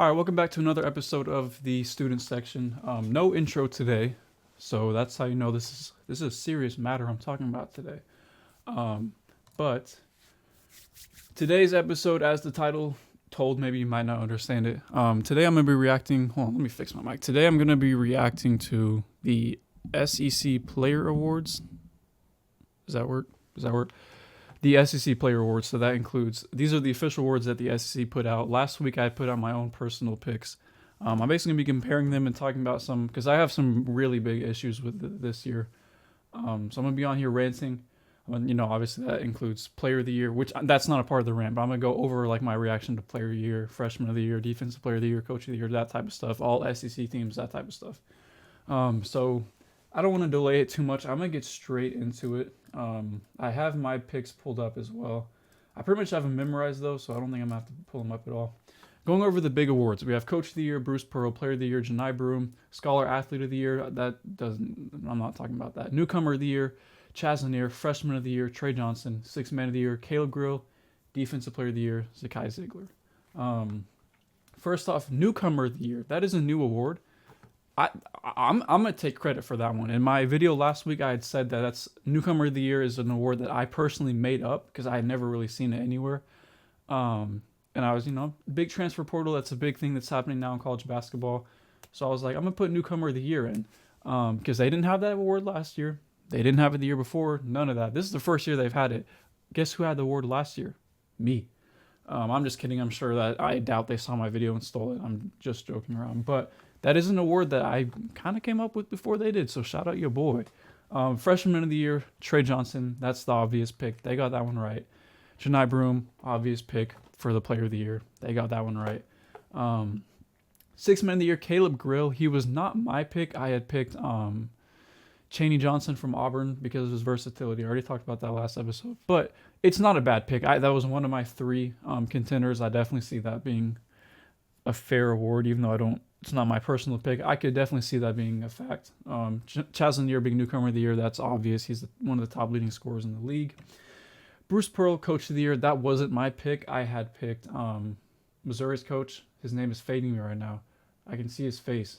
All right, welcome back to another episode of the student section. No intro today, so that's how you know this is a serious matter I'm talking about today. Um, but today's episode, as the title told, maybe you might not understand it. Today I'm gonna be reacting. Hold on, let me fix my mic. Today I'm gonna be reacting to the SEC Player Awards. Does that work? Does that work? The SEC Player Awards. So that includes, these are the official awards that the SEC put out. Last week I put out my own personal picks. I'm basically going to be comparing them and talking about some, because I have some really big issues with this year. So I'm going to be on here ranting. Obviously that includes Player of the Year, which that's not a part of the rant, but I'm going to go over like my reaction to Player of the Year, Freshman of the Year, Defensive Player of the Year, Coach of the Year, that type of stuff, all SEC teams, that type of stuff. So I don't want to delay it too much. I'm going to get straight into it. I have my picks pulled up as well. I pretty much have them memorized though, so I don't think I'm going to have to pull them up at all. Going over the big awards, we have Coach of the Year, Bruce Pearl, Player of the Year, Janai Broom, Scholar Athlete of the Year. I'm not talking about that. Newcomer of the Year, Chaz Lanier, Freshman of the Year, Trey Johnson, Sixth Man of the Year, Caleb Grill, Defensive Player of the Year, Zakai Zeigler. First off, Newcomer of the Year. That is a new award. I'm gonna take credit for that one. In my video last week, I had said that that's Newcomer of the Year is an award that I personally made up because I had never really seen it anywhere. And I was, big transfer portal. That's a big thing that's happening now in college basketball. So I was like, I'm gonna put Newcomer of the Year in because they didn't have that award last year. They didn't have it the year before. None of that. This is the first year they've had it. Guess who had the award last year? Me. I'm just kidding. I'm sure that I doubt they saw my video and stole it. I'm just joking around, but that is an award that I kind of came up with before they did, so shout out your boy. Freshman of the Year, Trey Johnson. That's the obvious pick. They got that one right. Janai Broom, obvious pick for the Player of the Year. They got that one right. Sixth Man of the Year, Caleb Grill. He was not my pick. I had picked Chaney Johnson from Auburn because of his versatility. I already talked about that last episode. But it's not a bad pick. That was one of my three contenders. I definitely see that being a fair award, even though it's not my personal pick. I could definitely see that being a fact. Chaz Lanier being Newcomer of the Year, that's obvious. He's one of the top leading scorers in the league. Bruce Pearl, Coach of the Year, that wasn't my pick. I had picked Missouri's coach. His name is fading me right now. I can see his face.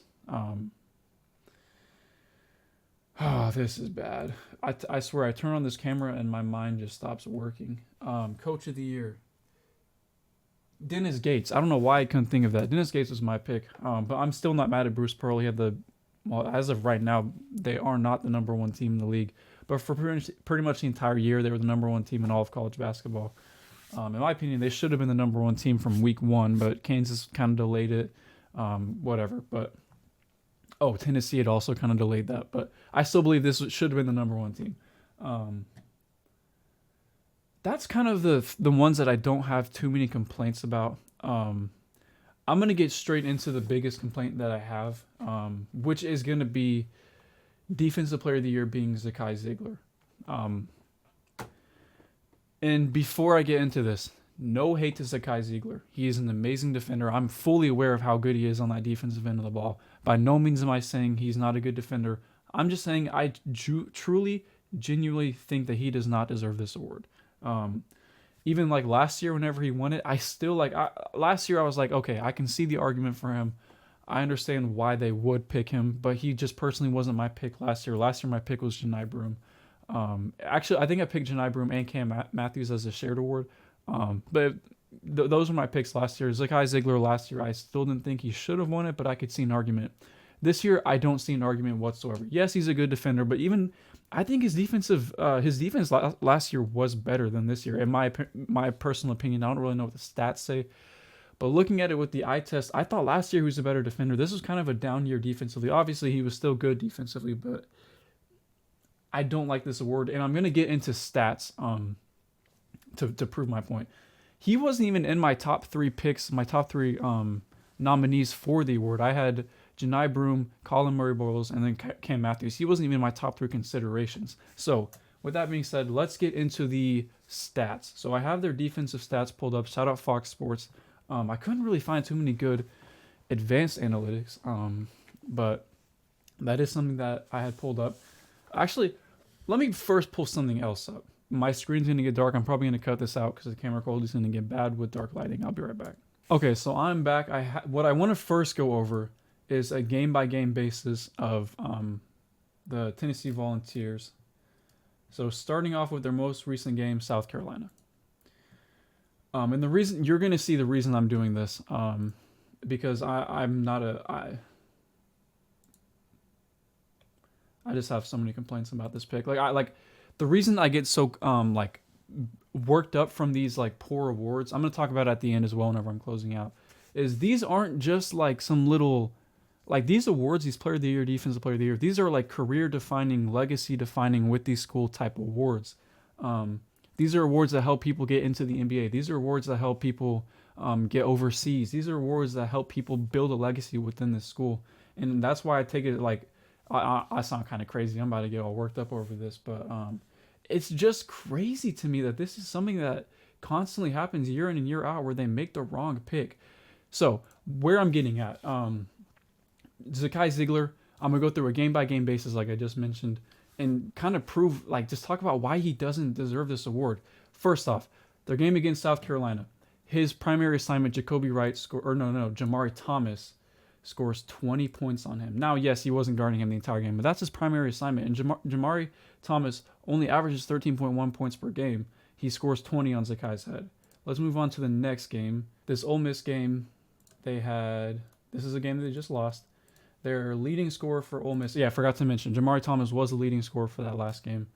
This is bad. I swear, I turn on this camera and my mind just stops working. Coach of the Year. Dennis Gates. I don't know why I couldn't think of that. Dennis Gates was my pick, but I'm still not mad at Bruce Pearl. He had as of right now, they are not the number one team in the league. But for pretty much the entire year, they were the number one team in all of college basketball. In my opinion, they should have been the number one team from week one, but Kansas kind of delayed it. Whatever. But Tennessee had also kind of delayed that. But I still believe this should have been the number one team. That's kind of the ones that I don't have too many complaints about. I'm going to get straight into the biggest complaint that I have, which is going to be Defensive Player of the Year being Zakai Zeigler. And before I get into this, no hate to Zakai Zeigler. He is an amazing defender. I'm fully aware of how good he is on that defensive end of the ball. By no means am I saying he's not a good defender. I'm just saying I truly, genuinely think that he does not deserve this award. Even like last year, whenever he won it, last year I was like, okay, I can see the argument for him. I understand why they would pick him, but he just personally wasn't my pick last year. Last year, my pick was Janai Broom. Actually, I think I picked Janai Broom and Cam Matthews as a shared award. But those were my picks last year. Zakai Zeigler last year, I still didn't think he should have won it, but I could see an argument. This year, I don't see an argument whatsoever. Yes, he's a good defender, but even I think his defense last year was better than this year. In my personal opinion, I don't really know what the stats say, but looking at it with the eye test, I thought last year he was a better defender. This was kind of a down year defensively. Obviously, he was still good defensively, but I don't like this award, and I'm gonna get into stats to prove my point. He wasn't even in my top three picks, my top three nominees for the award. I had Janai Broom, Colin Murray-Boyles, and then Cam Matthews. He wasn't even in my top three considerations. So with that being said, let's get into the stats. So I have their defensive stats pulled up. Shout out Fox Sports. I couldn't really find too many good advanced analytics, but that is something that I had pulled up. Actually, let me first pull something else up. My screen's going to get dark. I'm probably going to cut this out because the camera quality is going to get bad with dark lighting. I'll be right back. Okay, so I'm back. What I want to first go over is a game by game basis of the Tennessee Volunteers. So starting off with their most recent game, South Carolina. And the reason you're going to see the reason I'm doing this, because I'm not a I just have so many complaints about this pick. Like the reason I get so like worked up from these like poor awards. I'm going to talk about it at the end as well whenever I'm closing out. Is these aren't just like some little like these awards, these player of the year, defensive player of the year. These are like career defining, legacy defining with these school type awards. Um, these are awards that help people get into the NBA. These are awards that help people get overseas. These are awards that help people build a legacy within this school. And that's why I take it like I sound kind of crazy. I'm about to get all worked up over this, but it's just crazy to me that this is something that constantly happens year in and year out where they make the wrong pick. So where I'm getting at, Zakai Zeigler, I'm gonna go through a game by game basis like I just mentioned, and kind of prove like just talk about why he doesn't deserve this award. First off, their game against South Carolina, his primary assignment, Jacoby Wright Jamari Thomas scores 20 points on him. Now, yes, he wasn't guarding him the entire game, but that's his primary assignment. And Jamari Thomas only averages 13.1 points per game. He scores 20 on Zakai's head. Let's move on to the next game. This Ole Miss game, this is a game that they just lost. Their leading scorer for Ole Miss, I forgot to mention, Jamari Thomas was the leading scorer for that last game.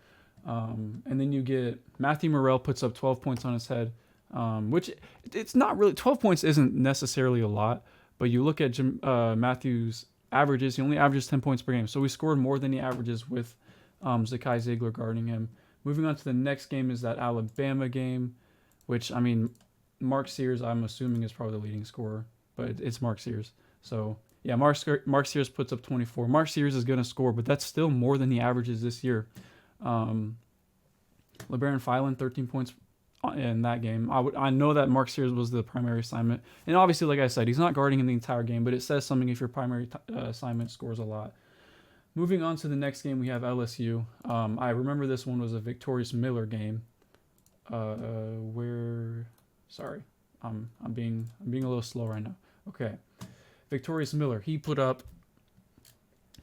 And then you get Matthew Morrell puts up 12 points on his head, which it's not really, 12 points isn't necessarily a lot, but you look at Matthew's averages, he only averages 10 points per game. So he scored more than he averages with Zakai Zeigler guarding him. Moving on to the next game is that Alabama game, which, I mean, Mark Sears, I'm assuming, is probably the leading scorer, but it's Mark Sears. So, yeah, Mark Sears puts up 24. Mark Sears is going to score, but that's still more than he averages this year. LeBaron Filan, 13 points in that game. I know that Mark Sears was the primary assignment. And obviously, like I said, he's not guarding him the entire game, but it says something if your primary assignment scores a lot. Moving on to the next game, we have LSU. I remember this one was a Victorious Miller game. Sorry, I'm being a little slow right now. Okay, Victorious Miller. He put up.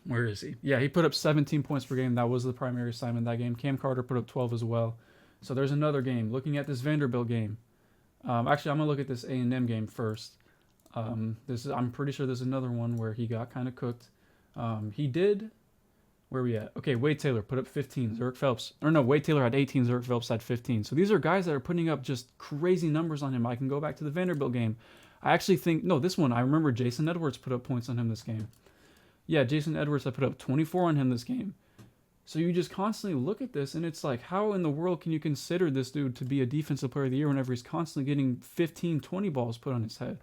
Where is he? Yeah, he put up 17 points per game. That was the primary assignment that game. Cam Carter put up 12 as well. So there's another game. Looking at this Vanderbilt game. Actually, I'm gonna look at this A&M game first. I'm pretty sure there's another one where he got kind of cooked. He did. Where are we at? Okay, Wade Taylor put up 15. Wade Taylor had 18. Zurich Phelps had 15. So these are guys that are putting up just crazy numbers on him. I can go back to the Vanderbilt game. I actually think, this one, I remember Jason Edwards put up points on him this game. Yeah, Jason Edwards had put up 24 on him this game. So you just constantly look at this, and it's like, how in the world can you consider this dude to be a defensive player of the year whenever he's constantly getting 15, 20 balls put on his head?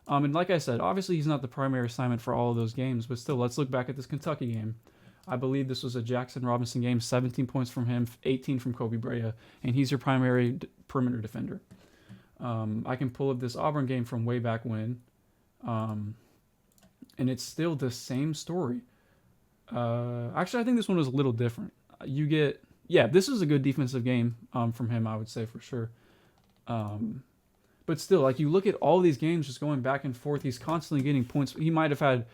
And like I said, obviously he's not the primary assignment for all of those games, but still, let's look back at this Kentucky game. I believe this was a Jackson Robinson game, 17 points from him, 18 from Kobe Brea, and he's your primary perimeter defender. I can pull up this Auburn game from way back when, and it's still the same story. Actually, I think this one was a little different. This was a good defensive game from him, I would say for sure. But still, like you look at all these games just going back and forth, he's constantly getting points. He might have had,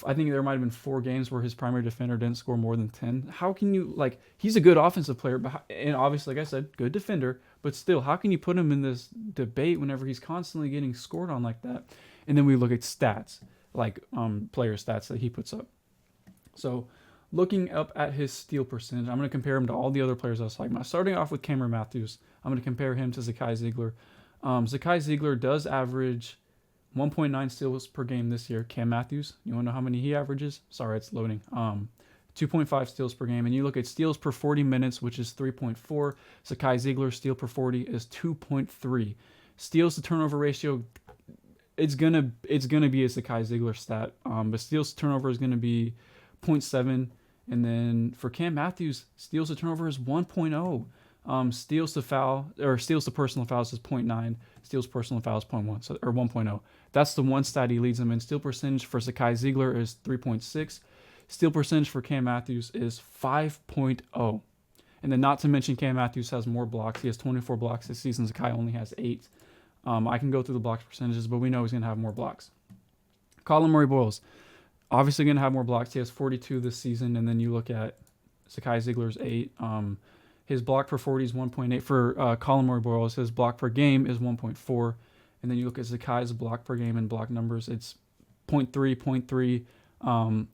I think there might have been 4 games where his primary defender didn't score more than 10. How can you, he's a good offensive player, and obviously, like I said, good defender, but still, how can you put him in this debate whenever he's constantly getting scored on like that? And then we look at stats, player stats that he puts up. So looking up at his steal percentage, I'm going to compare him to all the other players I was talking about. Starting off with Cameron Matthews, I'm going to compare him to Zakai Zeigler. Zakai Zeigler does average 1.9 steals per game this year. Cam Matthews, you want to know how many he averages? Sorry, it's loading. 2.5 steals per game. And you look at steals per 40 minutes, which is 3.4. Zakai Zeigler steal per 40 is 2.3. Steals to turnover ratio, it's gonna be a Zakai Zeigler stat. But steals to turnover is gonna be 0.7. And then for Cam Matthews, steals to turnover is 1.0. Steals to personal fouls is 0.9. Steals personal fouls 0.1, or 1.0. That's the one stat he leads them in. Steal percentage for Zakai Zeigler is 3.6. Steal percentage for Cam Matthews is 5.0. And then not to mention Cam Matthews has more blocks. He has 24 blocks this season. Zakai only has 8. I can go through the blocks percentages, but we know he's going to have more blocks. Colin Murray-Boyles, obviously going to have more blocks. He has 42 this season, and then you look at Zakai Zeigler's 8. His block per 40 is 1.8 for Colin Murray-Boyles. His block per game is 1.4. And then you look at Zakai's block per game and block numbers. It's 0.3, 0.3,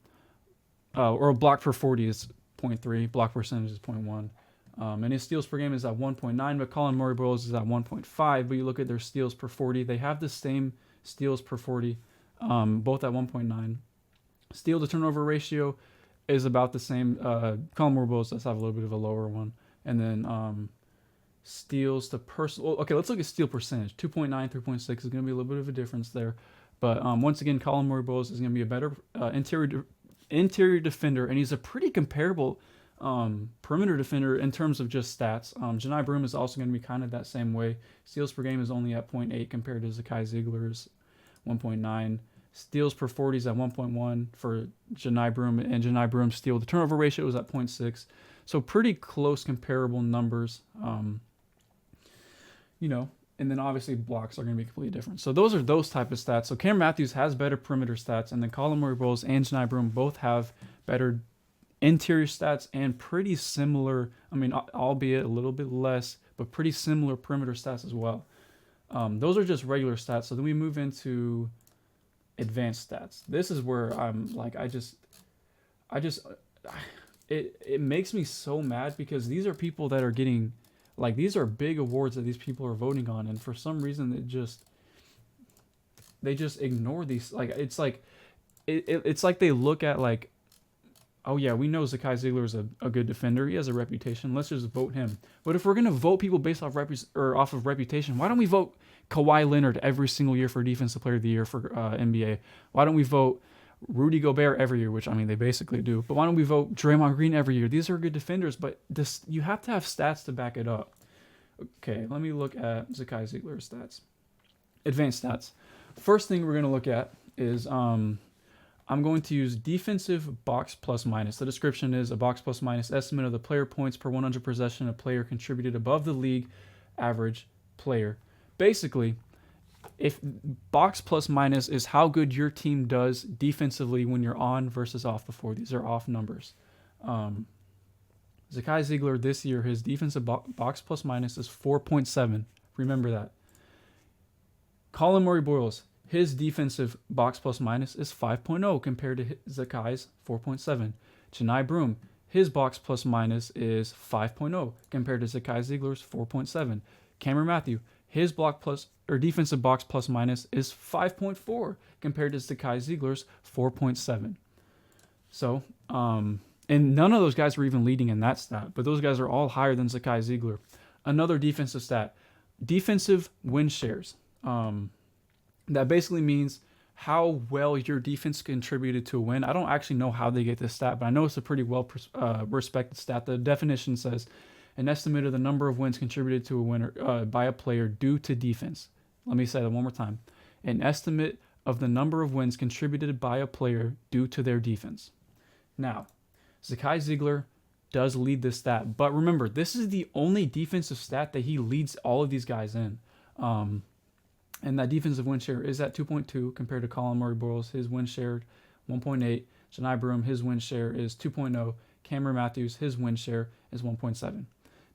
or block per 40 is 0.3. Block percentage is 0.1. And his steals per game is at 1.9, but Colin Murray-Boyles is at 1.5. But you look at their steals per 40. They have the same steals per 40, both at 1.9. Steal to turnover ratio is about the same. Colin Murray-Boyles does have a little bit of a lower one. And then steals to personal. Okay, let's look at steal percentage. 2.9, 3.6 is going to be a little bit of a difference there. But once again, Colin Murray-Boyles is going to be a better interior defender, and he's a pretty comparable perimeter defender in terms of just stats. Janai Broom is also going to be kind of that same way. Steals per game is only at 0.8 compared to Zakai Zeigler's 1.9. Steals per 40 is at 1.1 for Janai Broom, and Janai Broom's steal to turnover ratio is at 0.6. So pretty close comparable numbers, and then obviously blocks are going to be completely different. So those are those type of stats. So Cameron Matthews has better perimeter stats, and then Colin Murray-Boyles and Janai Broom both have better interior stats and pretty similar, albeit a little bit less, but pretty similar perimeter stats as well. Those are just regular stats. So then we move into advanced stats. This is where I'm like, it makes me so mad because these are people that are getting, like, these are big awards that these people are voting on, and for some reason they just ignore these. Like, it's like they look at, like, oh yeah, we know Zakai Zeigler is a good defender. He has a reputation. Let's just vote him. But if we're gonna vote people based off of reputation, why don't we vote Kawhi Leonard every single year for Defensive Player of the Year for NBA? Why don't we vote Rudy Gobert every year, which they basically do. But why don't we vote Draymond Green every year? These are good defenders, but you have to have stats to back it up. Okay, let me look at Zakai Zeigler's stats. Advanced stats. First thing we're going to look at is I'm going to use defensive box plus minus. The description is a box plus minus estimate of the player points per 100 possession a player contributed above the league average player. Basically, if box plus minus is how good your team does defensively when you're on versus off the floor. These are off numbers. Zakai Zeigler this year, his defensive box plus minus is 4.7. Remember that. Colin Murray-Boyles, his defensive box plus minus is 5.0 compared to Zakai's 4.7. Janai Broom, his box plus minus is 5.0 compared to Zakai Zeigler's 4.7. Cameron Matthew, his defensive box plus minus is 5.4 compared to Zakai Zeigler's 4.7. So, and none of those guys were even leading in that stat, but those guys are all higher than Zakai Zeigler. Another defensive stat, defensive win shares. That basically means how well your defense contributed to a win. I don't actually know how they get this stat, but I know it's a pretty well respected stat. The definition says an estimate of the number of wins contributed to a winner by a player due to defense. Let me say that one more time. An estimate of the number of wins contributed by a player due to their defense. Now, Zakai Zeigler does lead this stat, but remember, this is the only defensive stat that he leads all of these guys in. And that defensive win share is at 2.2 compared to Colin Murray-Boyles, his win share 1.8. Janai Broom, his win share is 2.0. Cameron Matthews, his win share is 1.7.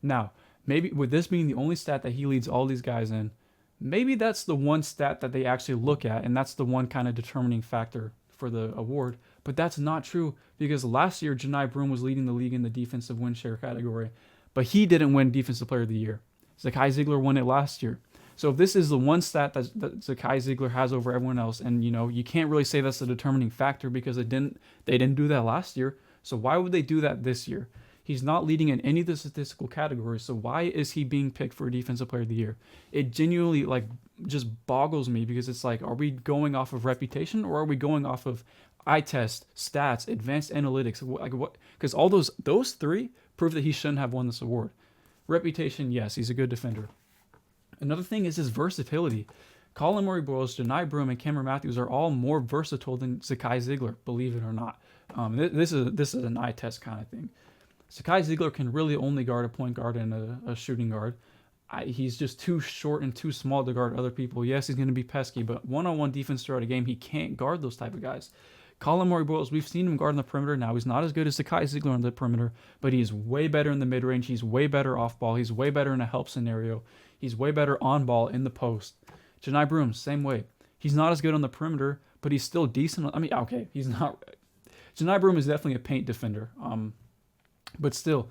Now, maybe with this being the only stat that he leads all these guys in, maybe that's the one stat that they actually look at, and that's the one kind of determining factor for the award. But that's not true, because last year Janai Broom was leading the league in the defensive win share category, but he didn't win Defensive Player of the Year. Zakai Zeigler won it last year. So if this is the one stat that Zakai Zeigler has over everyone else, and you can't really say that's a determining factor because they didn't do that last year. So why would they do that this year? He's not leading in any of the statistical categories. So why is he being picked for Defensive Player of the Year? It genuinely just boggles me, because it's like, are we going off of reputation, or are we going off of eye test, stats, advanced analytics? What? Because all those three prove that he shouldn't have won this award. Reputation, yes, he's a good defender. Another thing is his versatility. Colin Murray-Boyles, Janai Broom, and Cameron Matthews are all more versatile than Zakai Zeigler, believe it or not. This is an eye test kind of thing. Zakai Zeigler can really only guard a point guard and a shooting guard. He's just too short and too small to guard other people. Yes, he's going to be pesky, but one-on-one defense throughout a game, he can't guard those type of guys. Colin Murray-Boyles, we've seen him guard on the perimeter now. He's not as good as Zakai Zeigler on the perimeter, but he's way better in the mid-range. He's way better off ball. He's way better in a help scenario. He's way better on ball in the post. Janai Broom, same way. He's not as good on the perimeter, but he's still decent. I mean, okay, he's not. Janai Broom is definitely a paint defender, but still,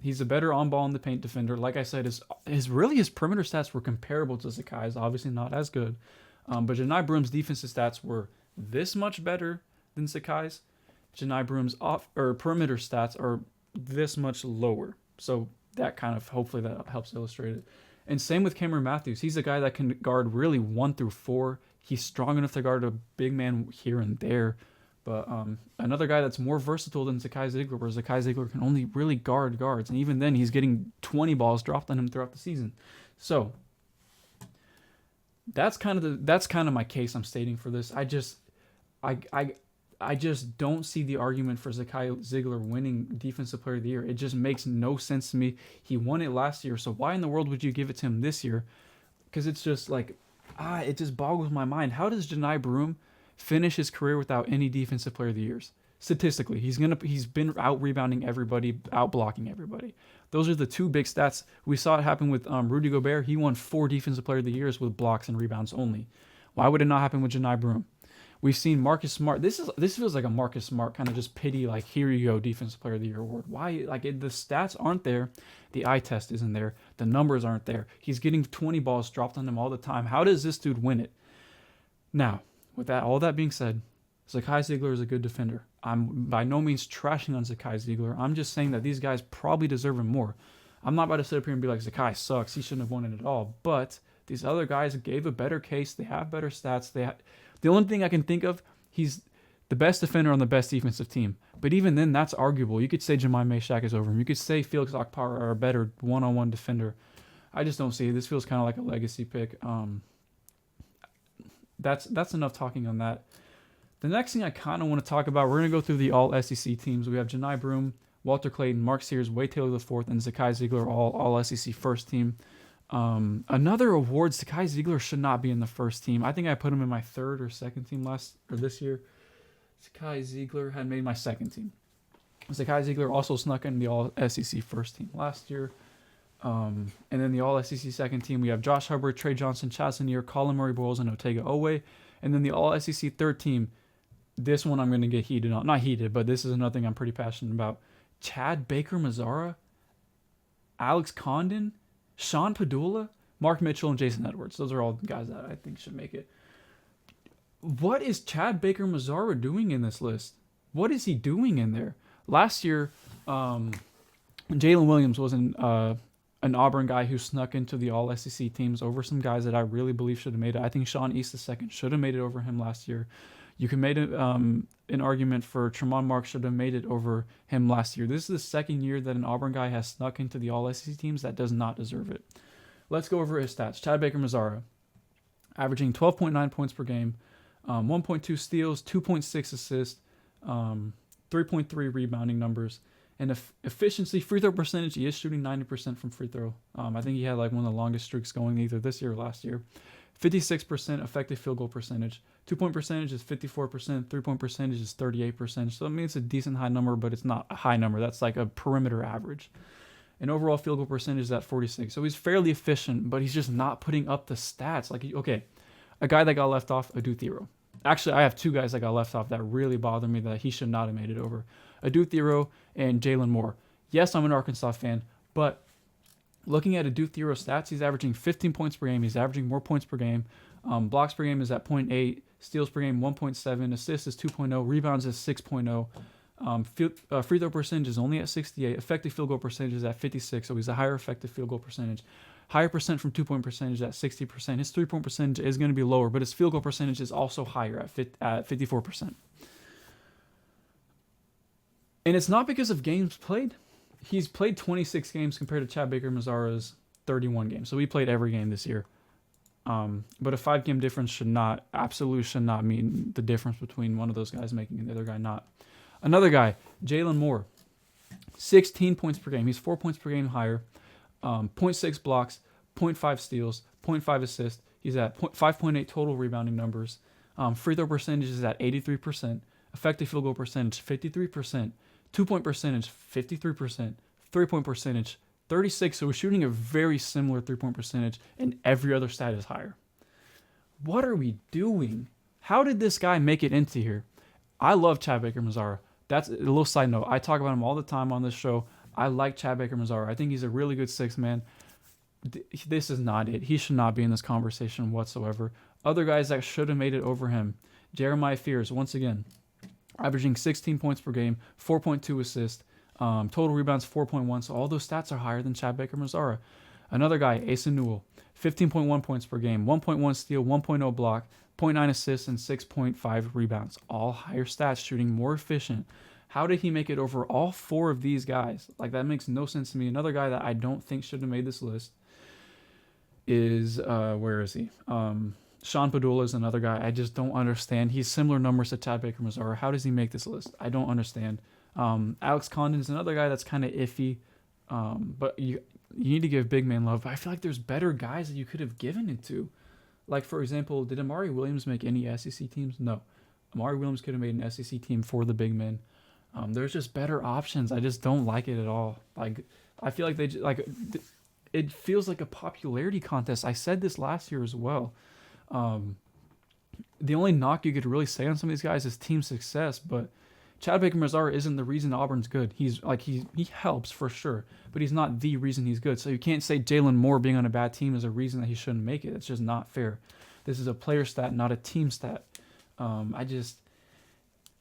he's a better on ball in the paint defender. Like I said, his perimeter stats were comparable to Zakai's, obviously not as good. But Janai Broom's defensive stats were this much better than Zakai's. Janai Broom's perimeter stats are this much lower. So that kind of, hopefully that helps illustrate it. And same with Cameron Matthews. He's a guy that can guard really 1 through 4. He's strong enough to guard a big man here and there. But another guy that's more versatile than Zakai Zeigler, where Zakai Zeigler can only really guard guards. And even then, he's getting 20 balls dropped on him throughout the season. So that's kind of my case I'm stating for this. I just don't see the argument for Zakai Zeigler winning Defensive Player of the Year. It just makes no sense to me. He won it last year, so why in the world would you give it to him this year? Because it's just like, it just boggles my mind. How does Janai Broom finish his career without any Defensive Player of the Years? Statistically, he's been out rebounding everybody, out blocking everybody. Those are the two big stats. We saw it happen with Rudy Gobert. He won 4 Defensive Player of the Years with blocks and rebounds only. Why would it not happen with Janai Broom? We've seen Marcus Smart. This feels like a Marcus Smart kind of just pity, like, here you go, Defensive Player of the Year award. Why? Like, the stats aren't there. The eye test isn't there. The numbers aren't there. He's getting 20 balls dropped on him all the time. How does this dude win it? Now, with all that being said, Zakai Zeigler is a good defender. I'm by no means trashing on Zakai Zeigler. I'm just saying that these guys probably deserve him more. I'm not about to sit up here and be like, Zakai sucks. He shouldn't have won it at all. But these other guys gave a better case. They have better stats. The only thing I can think of, he's the best defender on the best defensive team. But even then, that's arguable. You could say Jemai Meshack is over him. You could say Felix Akpara are a better one-on-one defender. I just don't see it. This feels kind of like a legacy pick. That's enough talking on that. The next thing I kind of want to talk about, we're going to go through the all-SEC teams. We have Janai Broom, Walter Clayton, Mark Sears, Wade Taylor IV, and Zakai Zeigler, all SEC first team. Another award, Zakai Zeigler should not be in the first team. I think I put him in my third or second team this year. Zakai Zeigler had made my second team. Zakai Zeigler also snuck in the all-SEC first team last year. And then the all-SEC second team, we have Josh Hubbard, Trey Johnson, Chaz Lanier, Colin Murray-Boyles, and Otega Owe. And then the all-SEC third team, this one I'm going to get heated on. Not heated, but this is another thing I'm pretty passionate about. Chad Baker-Mazara, Alex Condon, Sean Padula, Mark Mitchell, and Jason Edwards. Those are all guys that I think should make it. What is Chad Baker-Mazara doing in this list? What is he doing in there? Last year, Jalen Williams was an Auburn guy who snuck into the all-SEC teams over some guys that I really believe should have made it. I think Sean East II should have made it over him last year. You can make an argument for Tremont Marks should have made it over him last year. This is the second year that an Auburn guy has snuck into the all-SEC teams that does not deserve it. Let's go over his stats. Chad Baker-Mazara, averaging 12.9 points per game, 1.2 steals, 2.6 assists, 3.3 rebounding numbers, and efficiency, free throw percentage, he is shooting 90% from free throw. I think he had like one of the longest streaks going either this year or last year. 56% effective field goal percentage. 2-point percentage is 54%. 3-point percentage is 38%. So I mean, it's a decent high number, but it's not a high number. That's like a perimeter average. And overall field goal percentage is at 46. So he's fairly efficient, but he's just not putting up the stats. Like, okay, a guy that got left off, Adu Thero. Actually, I have two guys that got left off that really bother me that he should not have made it over. Adu Thero and Jalen Moore. Yes, I'm an Arkansas fan, but looking at Adu Thero's stats, he's averaging 15 points per game. He's averaging more points per game. Blocks per game is at 0.8. Steals per game, 1.7. Assists is 2.0. Rebounds is 6.0. Free throw percentage is only at 68. Effective field goal percentage is at 56. So he's a higher effective field goal percentage. Higher percent from 2-point percentage at 60%. His 3-point percentage is going to be lower, but his field goal percentage is also higher at 54%. And it's not because of games played. He's played 26 games compared to Chad Baker-Mazara's 31 games. So he played every game this year. But a 5-game difference absolutely should not mean the difference between one of those guys making and the other guy not. Another guy, Jalen Moore, 16 points per game. He's 4 points per game higher, 0.6 blocks, 0.5 steals, 0.5 assists. He's at 5.8 total rebounding numbers. Free throw percentage is at 83%. Effective field goal percentage, 53%. 2-point percentage, 53%. 3-point percentage, 36. So we're shooting a very similar 3-point percentage, and every other stat is higher. What are we doing? How did this guy make it into here? I love Chad Baker-Mazara. That's a little side note. I talk about him all the time on this show. I like Chad Baker-Mazara. I think he's a really good sixth man. This is not it. He should not be in this conversation whatsoever. Other guys that should have made it over him. Jeremiah Fears, once again, averaging 16 points per game, 4.2 assists, total rebounds 4.1. So all those stats are higher than Chad Baker-Mazara. Another guy, Asa Newell, 15.1 points per game, 1.1 steal, 1.0 block, 0.9 assists, and 6.5 rebounds. All higher stats, shooting more efficient. How did he make it over all four of these guys? Like, that makes no sense to me. Another guy that I don't think should have made this list is, where is he? Sean Padula is another guy I just don't understand. He's similar numbers to Chad Baker-Mazara. How does he make this list? I don't understand. Alex Condon is another guy that's kind of iffy, but you need to give big man love. But I feel like there's better guys that you could have given it to. Like, for example, did Amari Williams make any SEC teams? No. Amari Williams could have made an SEC team for the big men. There's just better options. I just don't like it at all. Like, I feel like it feels like a popularity contest. I said this last year as well. The only knock you could really say on some of these guys is team success, but Chad Baker-Mazara isn't the reason Auburn's good. He helps for sure, but he's not the reason he's good. So you can't say Jalen Moore being on a bad team is a reason that he shouldn't make it. It's just not fair. This is a player stat, not a team stat.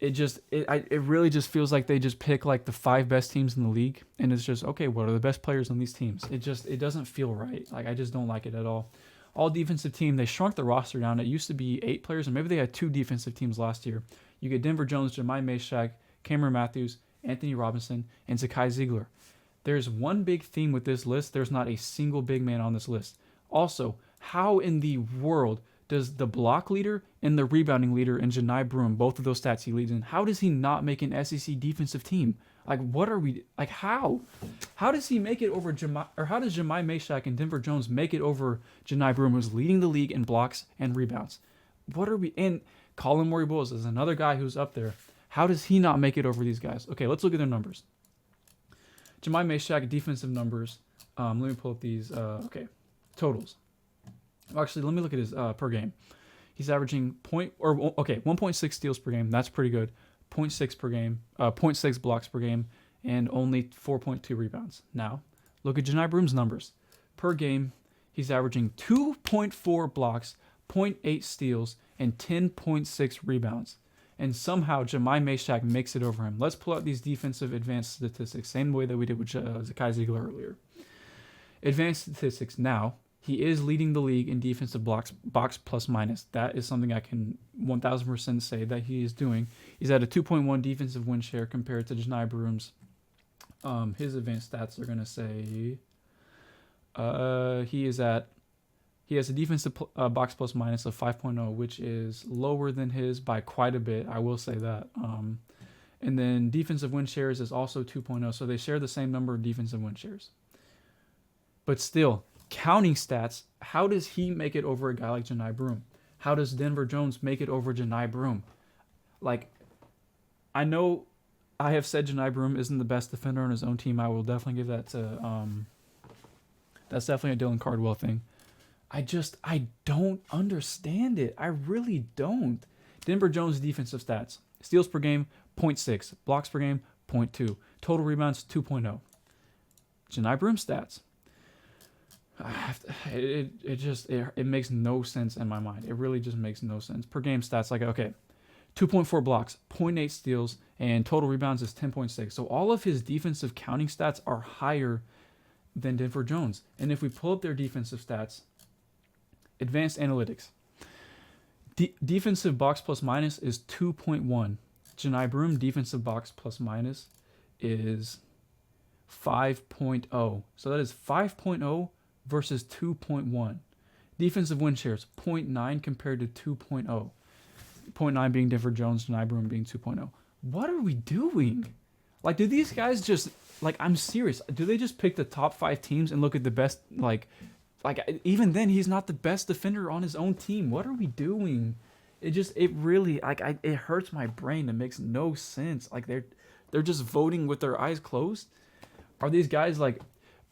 It really just feels like they just pick like the 5 best teams in the league, and it's just, okay, what are the best players on these teams? It doesn't feel right. Like, I just don't like it at all. All defensive team, they shrunk the roster down. It used to be 8 players, and maybe they had 2 defensive teams last year. You get Denver Jones, Jemai Meshack, Cameron Matthews, Anthony Robinson, and Zakai Zeigler. There's one big theme with this list. There's not a single big man on this list. Also, how in the world does the block leader and the rebounding leader in Janai Broome, both of those stats he leads in, how does he not make an SEC defensive team? Like, what are we, like, how? How does he make it over how does Jemai Meshack and Denver Jones make it over Janai Broome, who's leading the league in blocks and rebounds? What are we, and Colin Murray-Bowles is another guy who's up there. How does he not make it over these guys? Okay, let's look at their numbers. Jemai Meshack, defensive numbers. Let me pull up these, totals. Actually, let me look at his per game. He's averaging 1.6 steals per game. That's pretty good. 0.6 per game, 0.6 blocks per game, and only 4.2 rebounds. Now, look at Janai Broome's numbers. Per game, he's averaging 2.4 blocks, 0.8 steals, and 10.6 rebounds. And somehow Jemai Meshack makes it over him. Let's pull out these defensive advanced statistics, same way that we did with Zakai Zeigler earlier. Advanced statistics now. He is leading the league in defensive box plus minus. That is something I can 1,000% say that he is doing. He's at a 2.1 defensive win share compared to Janai Broome's. His advanced stats are going to say he has a defensive box plus minus of 5.0, which is lower than his by quite a bit. I will say that. And then defensive win shares is also 2.0, so they share the same number of defensive win shares. But still, counting stats, how does he make it over a guy like Janai Broome? How does Denver Jones make it over Janai Broome? Like, I know I have said Janai Broome isn't the best defender on his own team. I will definitely give that to, that's definitely a Dylan Cardwell thing. I don't understand it. I really don't. Denver Jones' defensive stats. Steals per game, 0.6. Blocks per game, 0.2. Total rebounds, 2.0. Janai Broome stats. It makes no sense in my mind. It really just makes no sense. Per game stats, like, okay, 2.4 blocks, 0.8 steals, and total rebounds is 10.6. So all of his defensive counting stats are higher than Denver Jones. And if we pull up their defensive stats, advanced analytics, defensive box plus minus is 2.1. Janai Broome defensive box plus minus is 5.0. So that is 5.0 versus 2.1. Defensive win shares, 0.9 compared to 2.0. 0.9 being Denver Jones, Janai Broome being 2.0. What are we doing? Like, do these guys just, like, I'm serious, do they just pick the top 5 teams and look at the best, like, even then, he's not the best defender on his own team. What are we doing? It really it hurts my brain. It makes no sense. Like they're just voting with their eyes closed. Are these guys like?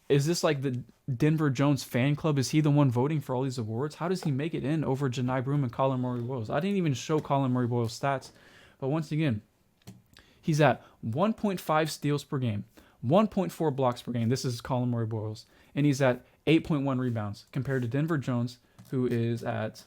Is this like the Denver Jones fan club? Is he the one voting for all these awards? How does he make it in over Janai Broome and Colin Murray-Boyles? I didn't even show Colin Murray-Boyles' stats, but once again, he's at 1.5 steals per game, 1.4 blocks per game. This is Colin Murray-Boyles, and he's at 8.1 rebounds compared to Denver Jones, who is at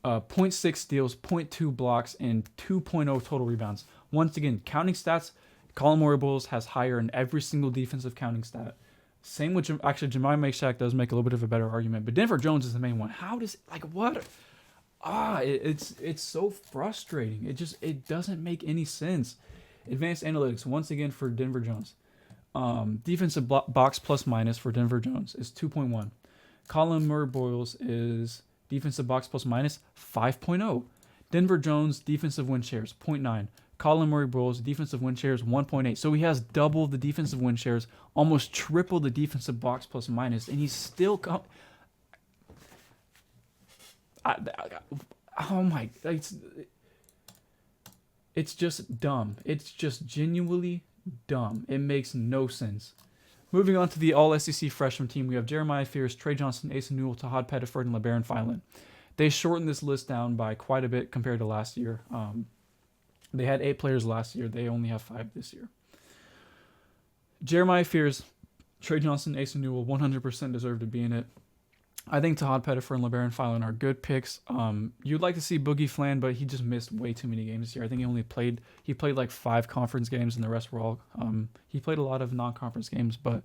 zero point 0.6 steals, 0.2 blocks, and 2.0 total rebounds. Once again, counting stats, Colin Murray-Boyles has higher in every single defensive counting stat. Same with actually Jemai Makeshak does make a little bit of a better argument, but Denver Jones is the main one. How does what? It's so frustrating. It doesn't make any sense. Advanced analytics once again for Denver Jones. Defensive box plus minus for Denver Jones is 2.1. Colin Murray-Boyles is defensive box plus minus 5.0. Denver Jones defensive win shares 0.9. Colin Murray-Boyles defensive win shares 1.8. So he has double the defensive win shares, almost triple the defensive box plus minus, and he's still oh my, it's just dumb. It's just genuinely dumb. It makes no sense. Moving on to the All-SEC freshman team, we have Jeremiah Fears, Trey Johnson, Asa Newell, Tahad Pettiford, and LeBaron Filan. They shortened this list down by quite a bit compared to last year. They had 8 players last year. They only have 5 this year. Jeremiah Fears, Trey Johnson, Asa Newell, 100% deserve to be in it. I think Tahad Pettiford and LeBaron Filan are good picks. You'd like to see Boogie Flan, but he just missed way too many games this year. I think he played like 5 conference games, and the rest were all. He played a lot of non-conference games, but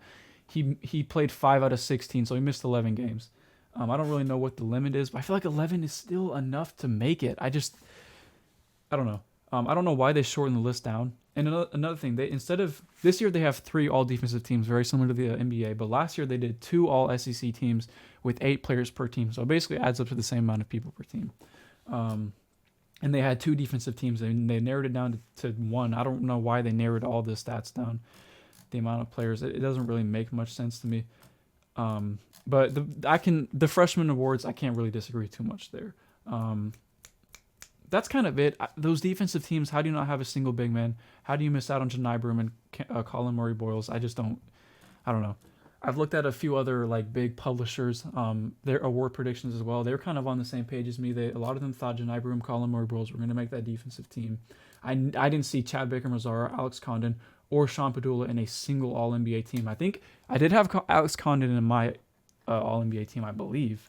he played 5 out of 16, so he missed 11 games. I don't really know what the limit is, but I feel like 11 is still enough to make it. I don't know. I don't know why they shortened the list down. And another thing, instead of this year they have 3 all-defensive teams, very similar to the NBA. But last year they did 2 all-SEC teams with 8 players per team, so it basically adds up to the same amount of people per team. And they had 2 defensive teams, and they narrowed it down to 1. I don't know why they narrowed all the stats down, the amount of players. It doesn't really make much sense to me. But the freshman awards, I can't really disagree too much there. That's kind of it. Those defensive teams, how do you not have a single big man? How do you miss out on Janai Broome and Colin Murray-Boyles? I don't know. I've looked at a few other like big publishers, their award predictions as well. They're kind of on the same page as me. A lot of them thought Janai Broome, Colin Murray-Boyles were going to make that defensive team. I didn't see Chad Baker-Mazara, Alex Condon, or Sean Padula in a single All-NBA team. I think I did have Alex Condon in my All-NBA team, I believe.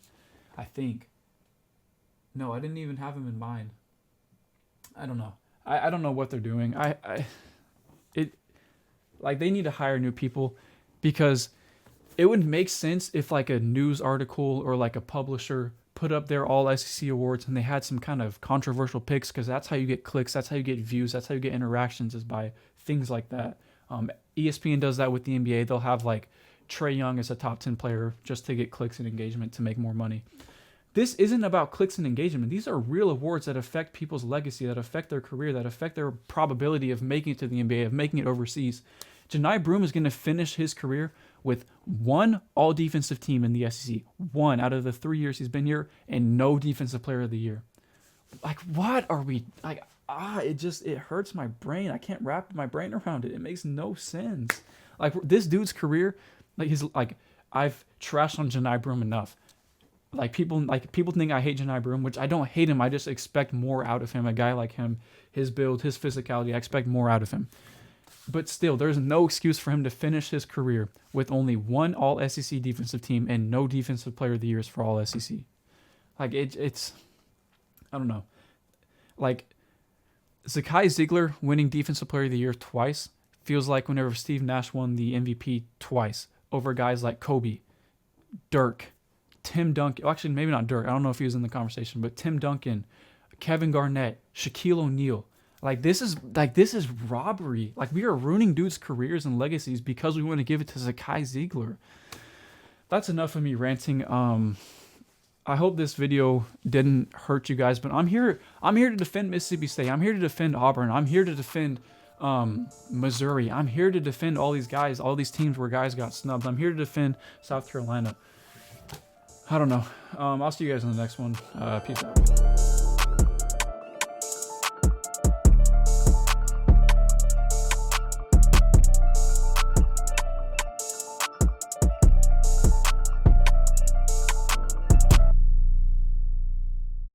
I think. No, I didn't even have him in mine. I don't know. I don't know what they're doing. They need to hire new people, because it would make sense if like a news article or like a publisher put up their all SEC awards and they had some kind of controversial picks, because that's how you get clicks, that's how you get views, that's how you get interactions, is by things like that. ESPN does that with the NBA. They'll have like Trae Young as a top 10 player just to get clicks and engagement to make more money. This isn't about clicks and engagement. These are real awards that affect people's legacy, that affect their career, that affect their probability of making it to the NBA, of making it overseas. Janai Broome is going to finish his career with 1 all-defensive team in the SEC, 1 out of the 3 years he's been here, and no defensive player of the year. Like, what are we... Like, it hurts my brain. I can't wrap my brain around it. It makes no sense. Like, this dude's career, I've trashed on Janai Broome enough. People think I hate Janai Broome, which I don't hate him. I just expect more out of him. A guy like him, his build, his physicality, I expect more out of him. But still, there's no excuse for him to finish his career with only 1 all-SEC defensive team and no defensive player of the years for all-SEC. It's I don't know. Like, Zakai Zeigler winning defensive player of the year twice feels like whenever Steve Nash won the MVP twice over guys like Kobe, Dirk, Tim Duncan. Well, actually, maybe not Dirk. I don't know if he was in the conversation, but Tim Duncan, Kevin Garnett, Shaquille O'Neal. This is robbery. We are ruining dudes' careers and legacies because we want to give it to Zakai Zeigler. That's enough of me ranting. I hope this video didn't hurt you guys, but I'm here to defend Mississippi State. I'm here to defend Auburn. I'm here to defend Missouri. I'm here to defend all these guys, all these teams where guys got snubbed. I'm here to defend South Carolina. I don't know. I'll see you guys in the next one. Peace out.